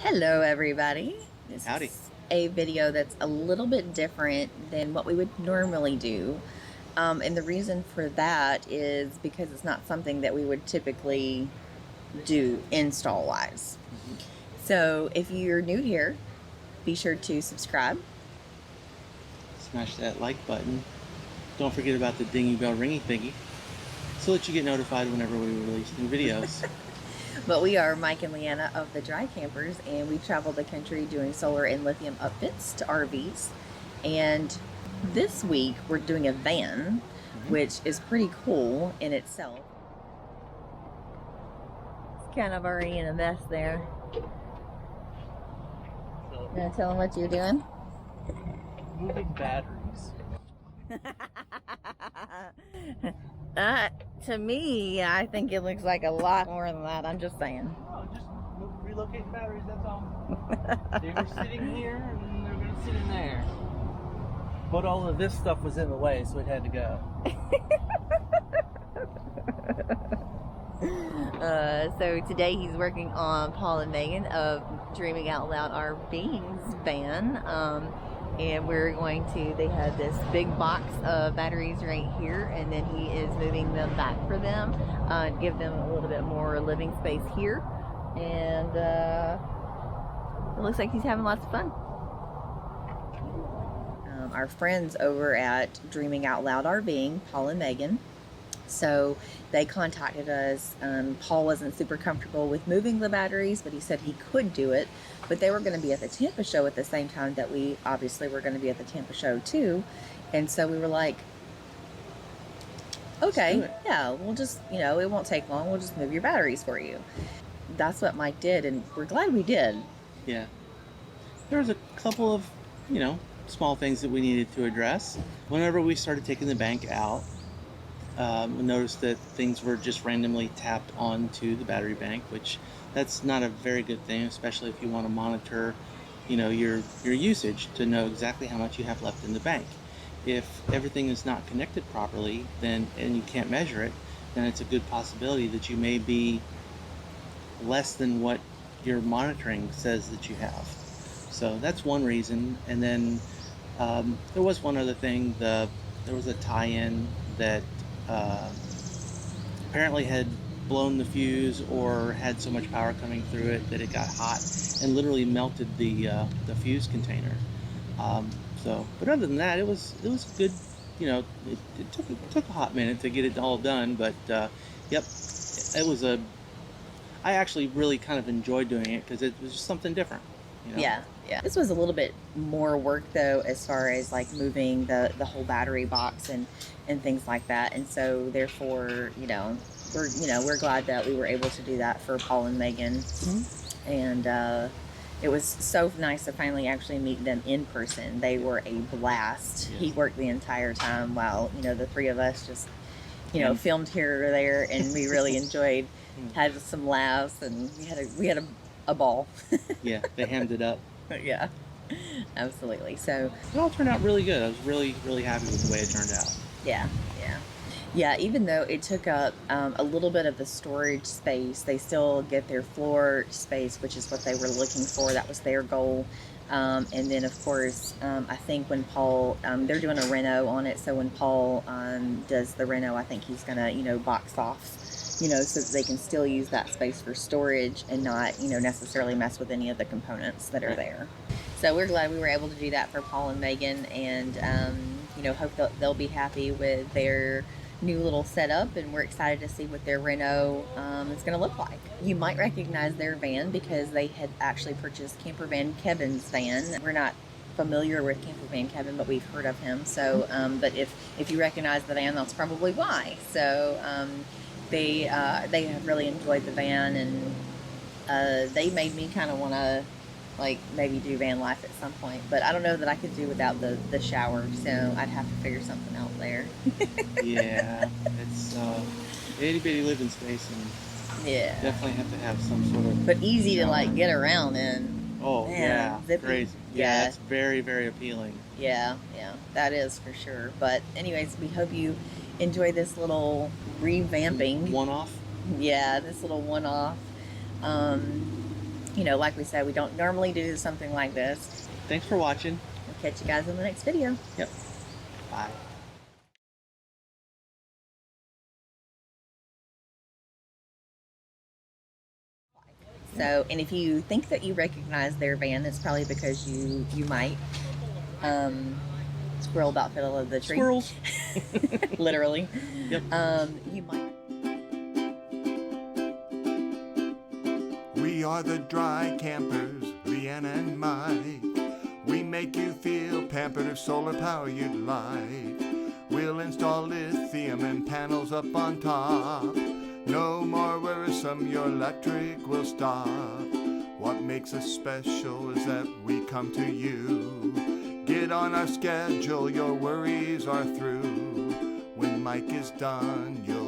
Hello everybody. This Howdy. is a video that's a little bit different than what we would normally do. And the reason for that is because it's not something that we would typically do install wise. So if you're new here, be sure to subscribe. Smash that like button. Don't forget about the dingy bell ringy thingy so that you get notified whenever we release new videos. But we are Mike and Leanna of the Dry Campers, and we travel the country doing solar and lithium upfits to RVs. And this week we're doing a van, which is pretty cool in itself. It's kind of already in a mess there. So, You gonna tell them what you're doing? moving batteries. To me, I think it looks like a lot more than that. I'm just saying. No, just relocate batteries, that's all. They were sitting here and they're going to sit in there. But all of this stuff was in the way, so it had to go. So today he's working on Paul Magen of Dreaming Outloud RVing's van. And we're going to, they have this big box of batteries right here, and then he is moving them back for them, give them a little bit more living space here. And it looks like he's having lots of fun. Our friends over at Dreaming Outloud RVing, Paul and Magen, so they contacted us. Paul wasn't super comfortable with moving the batteries, but he said he could do it. But they were going to be at the Tampa show at the same time that we obviously were going to be at the Tampa show too. And so we were like, okay, yeah, we'll just, you know, it won't take long. We'll just move your batteries for you. That's what Mike did, and we're glad we did. Yeah. There was a couple of, you know, small things that we needed to address. Whenever we started taking the bank out, we noticed that things were just randomly tapped onto the battery bank, which that's not a very good thing, especially if you want to monitor, you know, your usage to know exactly how much you have left in the bank. If everything is not connected properly, then and you can't measure it, then it's a good possibility that you may be less than what your monitoring says that you have. So that's one reason. And then there was one other thing. There was a tie-in that apparently had blown the fuse or had so much power coming through it that it got hot and literally melted the fuse container. But other than that, it was good. You know, it took a hot minute to get it all done, but yep, it was I actually really kind of enjoyed doing it because it was just something different. You know? Yeah. This was a little bit more work though, as far as like moving the whole battery box and things like that. And so therefore, we're glad that we were able to do that for Paul and Magen. And it was so nice to finally actually meet them in person. They were a blast. Yes. He worked the entire time while, the three of us just, filmed here or there, and we really enjoyed, had some laughs, and we had a ball. Yeah, they hammed it up. Yeah, absolutely. So it all turned out really good. I was really, really happy with the way it turned out. Yeah, even though it took up a little bit of the storage space, they still get their floor space, which is what they were looking for. That was their goal. And then, of course, I think when Paul, they're doing a reno on it, so when Paul does the reno, I think he's going to, box off, so that they can still use that space for storage and not, necessarily mess with any of the components that are there. So we're glad we were able to do that for Paul and Magen, and, hope they'll be happy with their new little setup, and we're excited to see what their reno is going to look like. You might recognize their van because they had actually purchased CamperVan Kevin's van. We're not familiar with CamperVan Kevin, but we've heard of him. So, but if you recognize the van, that's probably why. So they have really enjoyed the van, and they made me kind of want to maybe do van life at some point, but I don't know that I could do without the shower, so I'd have to figure something out there. Yeah, it's itty bitty living space, and yeah, definitely have to have some sort of. But easy shower. to get around in. Oh man, yeah, crazy. Yeah, it's very, very appealing. Yeah, that is for sure. But anyways, we hope you enjoy this little revamping. One-off. Yeah, this little one-off. like we said, we don't normally do something like this. Thanks for watching. We'll catch you guys in the next video. Yep. Bye. So, and if you think that you recognize their van, it's probably because you might. Squirrel about fell of the tree. Squirrels. Literally. Yep. You might. We are the dry campers, Leanna and Mike. We make you feel pampered if solar power you'd like. We'll install lithium and panels up on top. No more worrisome, your electric will stop. What makes us special is that we come to you. Get on our schedule, your worries are through. When Mike is done, you'll